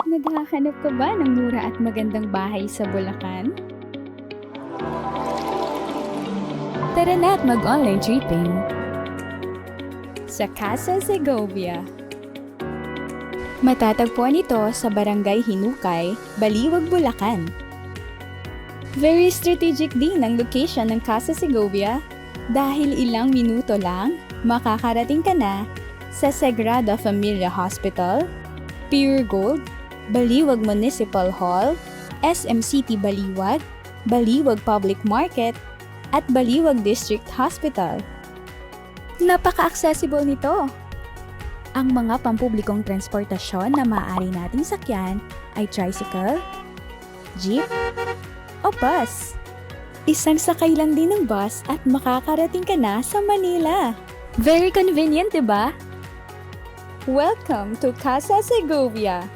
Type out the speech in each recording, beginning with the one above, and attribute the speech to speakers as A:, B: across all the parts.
A: Naghahanap ka ba ng mura at magandang bahay sa Bulacan? Tara na at mag-online tripping sa Casa Segovia. Matatagpuan ito sa Barangay Hinukay, Baliwag, Bulacan. Very strategic din ang location ng Casa Segovia dahil ilang minuto lang makakarating ka na sa Sagrada Familia Hospital, Pure Gold, Baliwag Municipal Hall, SM City Baliwag, Baliwag Public Market, at Baliwag District Hospital. Napaka-accessible nito! Ang mga pampublikong transportasyon na maaari nating sakyan ay tricycle, jeep, o bus. Isang sakay lang din ng bus at makakarating ka na sa Manila. Very convenient, diba? Welcome to Casa Segovia!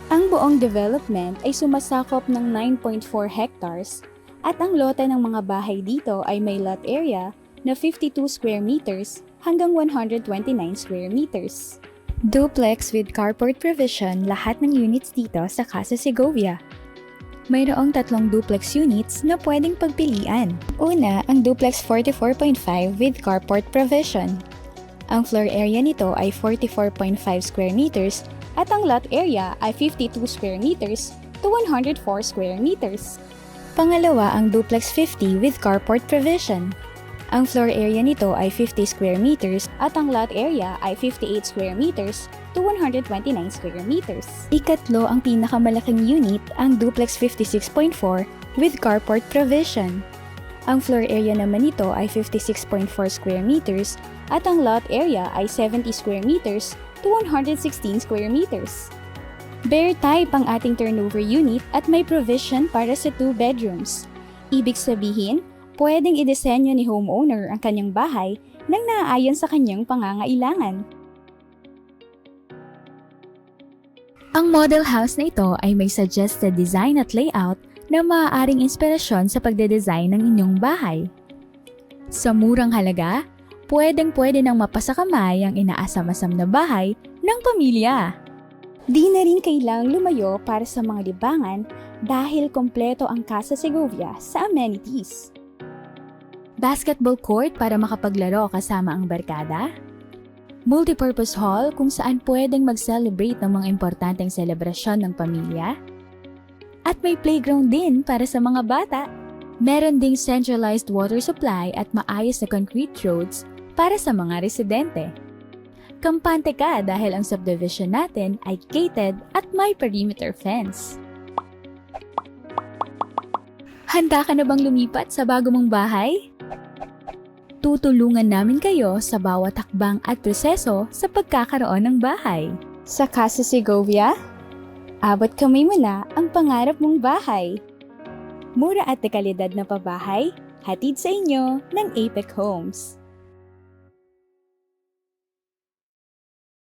A: Ang buong development ay sumasakop ng 9.4 hectares at ang lote ng mga bahay dito ay may lot area na 52 square meters hanggang 129 square meters. Duplex with carport provision lahat ng units dito sa Casa Segovia. Mayroong 3 duplex units na pwedeng pagpilian. Una, ang duplex 44.5 with carport provision. Ang floor area nito ay 44.5 square meters at ang lot area ay 52 square meters to 104 square meters. Pangalawa, ang duplex 50 with carport provision. Ang floor area nito ay 50 square meters at ang lot area ay 58 square meters to 129 square meters. Ikatlo, ang pinakamalaking unit, ang duplex 56.4 with carport provision. Ang floor area naman nito ay 56.4 square meters at ang lot area ay 70 square meters to 116 square meters. Bare type ang ating turnover unit at may provision para sa 2 bedrooms. Ibig sabihin, pwedeng idisenyo ni homeowner ang kanyang bahay nang naaayon sa kanyang pangangailangan. Ang model house na ito ay may suggested design at layout na maaaring inspirasyon sa pagdedesign ng inyong bahay. Sa murang halaga, pwedeng-pwede nang mapasakamay ang inaasam-asam na bahay ng pamilya. Di na rin kailang lumayo para sa mga libangan dahil kompleto ang Casa Segovia sa amenities. Basketball court para makapaglaro kasama ang barkada. Multipurpose hall kung saan pwedeng mag-celebrate ng mga importanteng selebrasyon ng pamilya. At may playground din para sa mga bata. Meron ding centralized water supply at maayos na concrete roads para sa mga residente. Kampante ka dahil ang subdivision natin ay gated at may perimeter fence. Handa ka na bang lumipat sa bago mong bahay? Tutulungan namin kayo sa bawat hakbang at proseso sa pagkakaroon ng bahay. Sa Casa Segovia, abot kamay mo na ang pangarap mong bahay. Mura at dekalidad na pabahay, hatid sa inyo ng Apex Homes.